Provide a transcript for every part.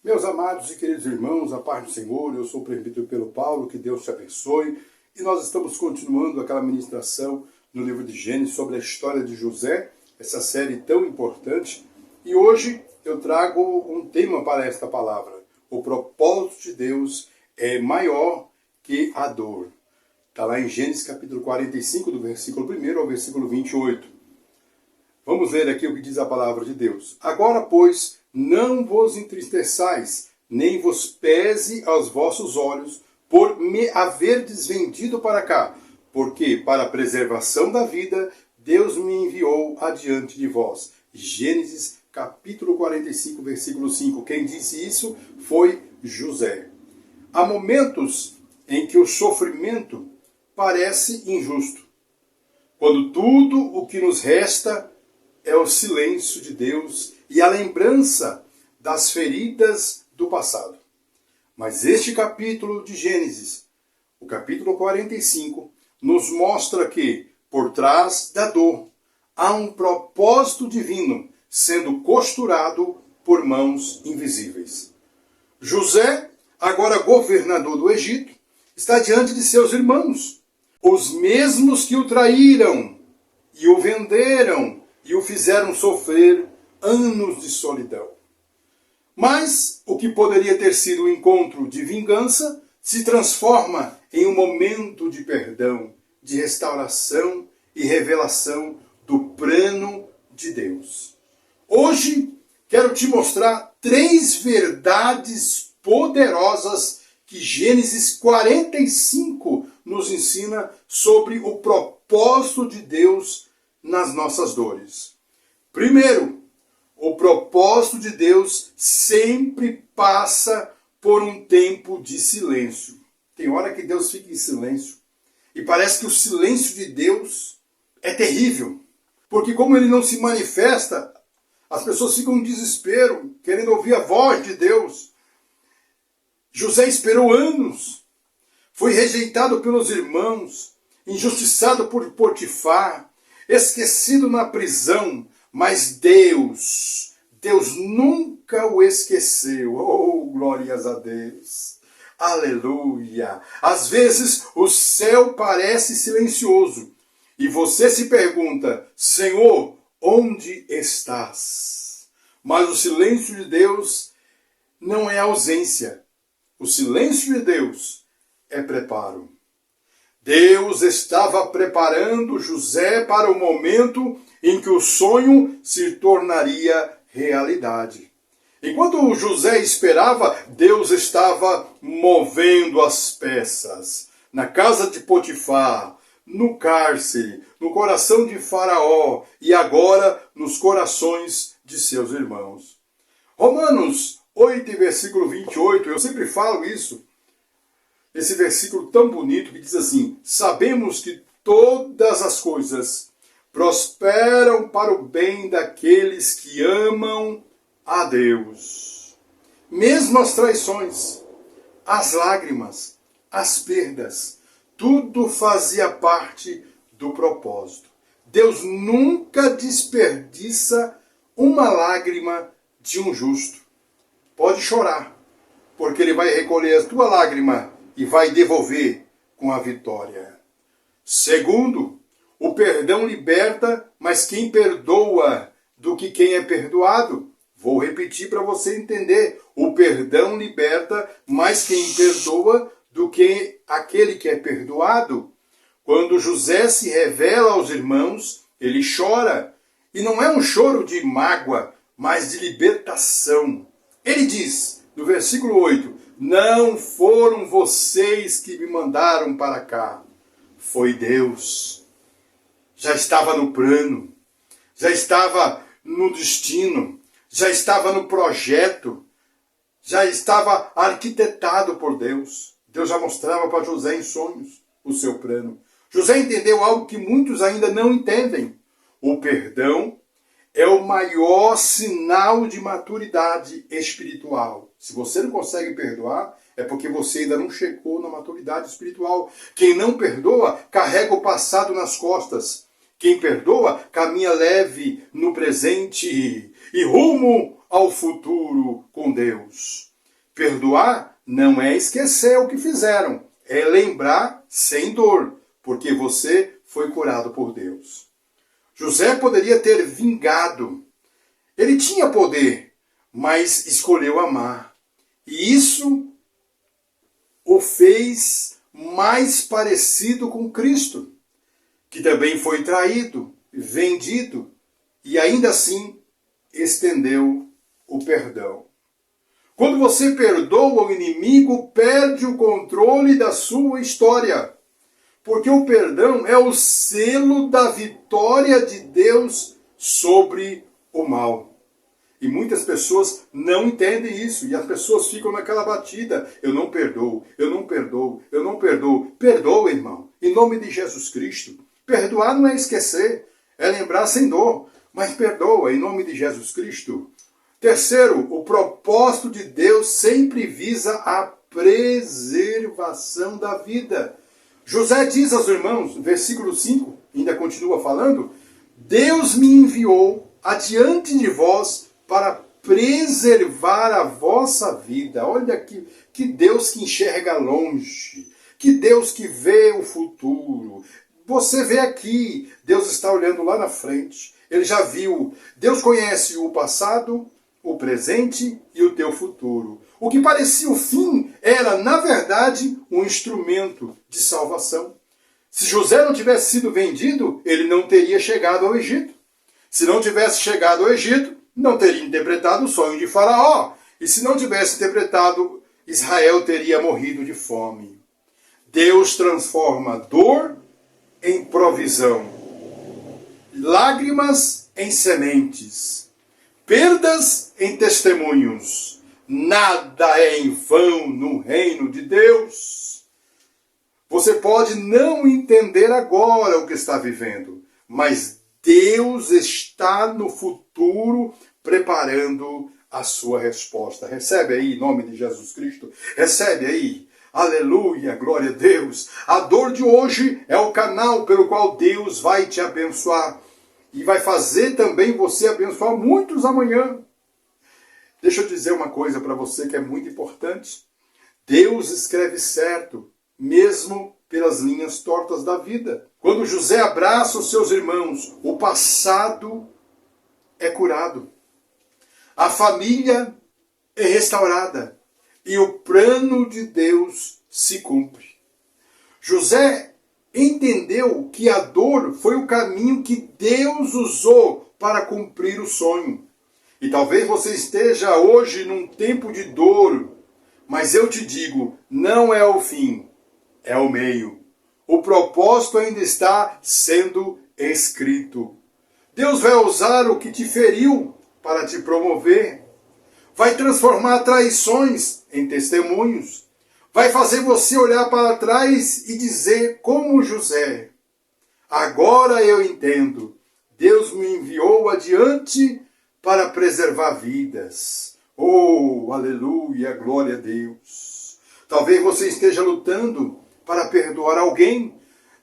Meus amados e queridos irmãos, a paz do Senhor, eu sou o presbítero Pedro Paulo, que Deus te abençoe. E nós estamos continuando aquela ministração no livro de Gênesis sobre a história de José, essa série tão importante. E hoje eu trago um tema para esta palavra. O propósito de Deus é maior que a dor. Está lá em Gênesis capítulo 45, do versículo 1 ao versículo 28. Vamos ler aqui o que diz a palavra de Deus. Agora, pois, não vos entristeçais, nem vos pese aos vossos olhos, por me haverdes vendido para cá, porque para a preservação da vida, Deus me enviou adiante de vós. Gênesis capítulo 45, versículo 5. Quem disse isso foi José. Há momentos em que o sofrimento parece injusto, quando tudo o que nos resta é o silêncio de Deus e a lembrança das feridas do passado. Mas este capítulo de Gênesis, o capítulo 45, nos mostra que, por trás da dor, há um propósito divino sendo costurado por mãos invisíveis. José, agora governador do Egito, está diante de seus irmãos, os mesmos que o traíram e o venderam e o fizeram sofrer anos de solidão. Mas o que poderia ter sido um encontro de vingança se transforma em um momento de perdão, de restauração e revelação do plano de Deus. Hoje quero te mostrar 3 verdades poderosas que Gênesis 45 nos ensina sobre o propósito de Deus nas nossas dores. Primeiro, o propósito de Deus sempre passa por um tempo de silêncio. Tem hora que Deus fica em silêncio. E parece que o silêncio de Deus é terrível. Porque como ele não se manifesta, as pessoas ficam em desespero, querendo ouvir a voz de Deus. José esperou anos. Foi rejeitado pelos irmãos, injustiçado por Potifar, esquecido na prisão, mas Deus nunca o esqueceu. Oh, glórias a Deus! Aleluia! Às vezes o céu parece silencioso e você se pergunta, Senhor, onde estás? Mas o silêncio de Deus não é ausência. O silêncio de Deus é preparo. Deus estava preparando José para o momento em que o sonho se tornaria realidade. Enquanto José esperava, Deus estava movendo as peças. Na casa de Potifar, no cárcere, no coração de Faraó e agora nos corações de seus irmãos. Romanos 8, versículo 28, eu sempre falo isso. Esse versículo tão bonito que diz assim: sabemos que todas as coisas prosperam para o bem daqueles que amam a Deus. Mesmo as traições, as lágrimas, as perdas, tudo fazia parte do propósito. Deus nunca desperdiça uma lágrima de um justo. Pode chorar, porque Ele vai recolher a tua lágrima e vai devolver com a vitória. Segundo, o perdão liberta, mas quem perdoa do que quem é perdoado? Vou repetir para você entender. O perdão liberta, mas quem perdoa do que aquele que é perdoado. Quando José se revela aos irmãos, ele chora. E não é um choro de mágoa, mas de libertação. Ele diz, no versículo 8, não foram vocês que me mandaram para cá, foi Deus. Já estava no plano, já estava no destino, já estava no projeto, já estava arquitetado por Deus. Deus já mostrava para José em sonhos o seu plano. José entendeu algo que muitos ainda não entendem. O perdão é o maior sinal de maturidade espiritual. Se você não consegue perdoar, é porque você ainda não chegou na maturidade espiritual. Quem não perdoa, carrega o passado nas costas. Quem perdoa, caminha leve no presente e rumo ao futuro com Deus. Perdoar não é esquecer o que fizeram, é lembrar sem dor, porque você foi curado por Deus. José poderia ter vingado. Ele tinha poder, mas escolheu amar. E isso o fez mais parecido com Cristo, que também foi traído, vendido e ainda assim estendeu o perdão. Quando você perdoa o inimigo, perde o controle da sua história. Porque o perdão é o selo da vitória de Deus sobre o mal. E muitas pessoas não entendem isso. E as pessoas ficam naquela batida. Eu não perdoo, eu não perdoo, eu não perdoo. Perdoa, irmão. Em nome de Jesus Cristo. Perdoar não é esquecer, é lembrar sem dor. Mas perdoa, em nome de Jesus Cristo. Terceiro, o propósito de Deus sempre visa a preservação da vida. José diz aos irmãos, versículo 5, ainda continua falando, Deus me enviou adiante de vós para preservar a vossa vida. Olha que Deus que enxerga longe, que Deus que vê o futuro. Você vê aqui, Deus está olhando lá na frente, Ele já viu, Deus conhece o passado, o presente e o teu futuro. O que parecia o fim era, na verdade, um instrumento de salvação. Se José não tivesse sido vendido, ele não teria chegado ao Egito. Se não tivesse chegado ao Egito, não teria interpretado o sonho de Faraó. E se não tivesse interpretado, Israel teria morrido de fome. Deus transforma dor em provisão, lágrimas em sementes, perdas em testemunhos. Nada é em vão no reino de Deus. Você pode não entender agora o que está vivendo, mas Deus está no futuro preparando a sua resposta. Recebe aí, em nome de Jesus Cristo. Recebe aí. Aleluia, glória a Deus. A dor de hoje é o canal pelo qual Deus vai te abençoar. E vai fazer também você abençoar muitos amanhã. Deixa eu dizer uma coisa para você que é muito importante. Deus escreve certo, mesmo pelas linhas tortas da vida. Quando José abraça os seus irmãos, o passado é curado. A família é restaurada. E o plano de Deus se cumpre. José entendeu que a dor foi o caminho que Deus usou para cumprir o sonho. E talvez você esteja hoje num tempo de dor, mas eu te digo, não é o fim, é o meio. O propósito ainda está sendo escrito. Deus vai usar o que te feriu para te promover. Vai transformar traições em testemunhos. Vai fazer você olhar para trás e dizer como José, agora eu entendo, Deus me enviou adiante para preservar vidas. Oh, aleluia, glória a Deus. Talvez você esteja lutando para perdoar alguém.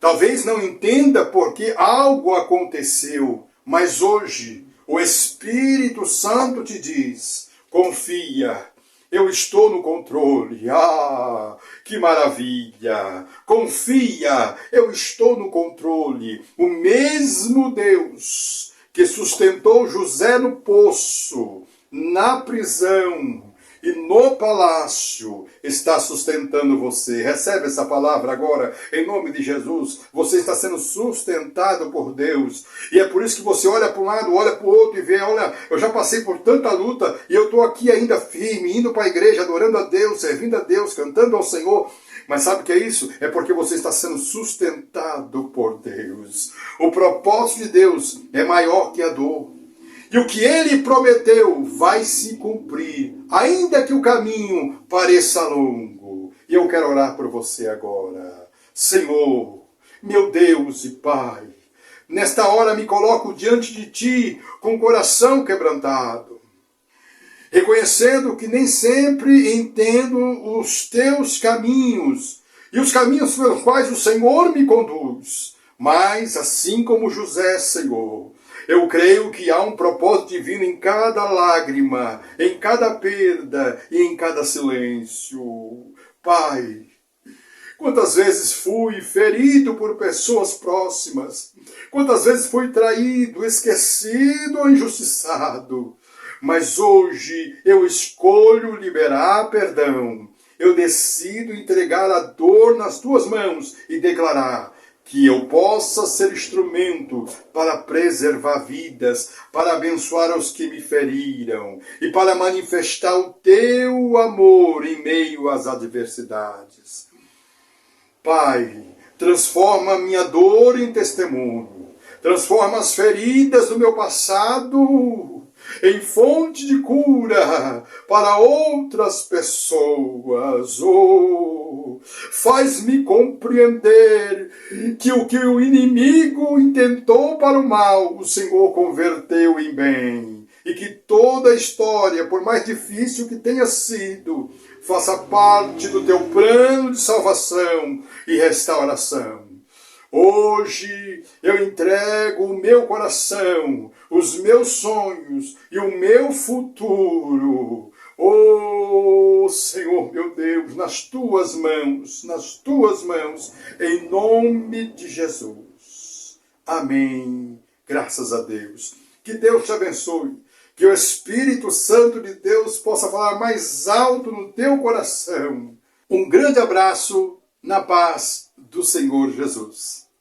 Talvez não entenda porque algo aconteceu. Mas hoje o Espírito Santo te diz, confia, eu estou no controle. Ah, que maravilha! Confia, eu estou no controle. O mesmo Deus que sustentou José no poço, na prisão e no palácio, está sustentando você. Recebe essa palavra agora, em nome de Jesus. Você está sendo sustentado por Deus. E é por isso que você olha para um lado, olha para o outro e vê, olha, eu já passei por tanta luta e eu estou aqui ainda firme, indo para a igreja, adorando a Deus, servindo a Deus, cantando ao Senhor. Mas sabe o que é isso? É porque você está sendo sustentado por Deus. O propósito de Deus é maior que a dor. E o que Ele prometeu vai se cumprir, ainda que o caminho pareça longo. E eu quero orar por você agora. Senhor, meu Deus e Pai, nesta hora me coloco diante de Ti com o coração quebrantado, reconhecendo que nem sempre entendo os Teus caminhos e os caminhos pelos quais o Senhor me conduz. Mas, assim como José, Senhor, Eu creio que há um propósito divino em cada lágrima, em cada perda e em cada silêncio. Pai, quantas vezes fui ferido por pessoas próximas, quantas vezes fui traído, esquecido ou injustiçado, mas hoje eu escolho liberar perdão. Eu decido entregar a dor nas tuas mãos e declarar que eu possa ser instrumento para preservar vidas, para abençoar os que me feriram e para manifestar o teu amor em meio às adversidades. Pai, transforma a minha dor em testemunho, transforma as feridas do meu passado em fonte de cura para outras pessoas. Oh, faz-me compreender que o inimigo intentou para o mal, o Senhor converteu em bem. E que toda a história, por mais difícil que tenha sido, faça parte do teu plano de salvação e restauração. Hoje eu entrego o meu coração, os meus sonhos e o meu futuro. Oh, Senhor meu Deus, nas tuas mãos, em nome de Jesus. Amém. Graças a Deus. Que Deus te abençoe. Que o Espírito Santo de Deus possa falar mais alto no teu coração. Um grande abraço na paz do Senhor Jesus.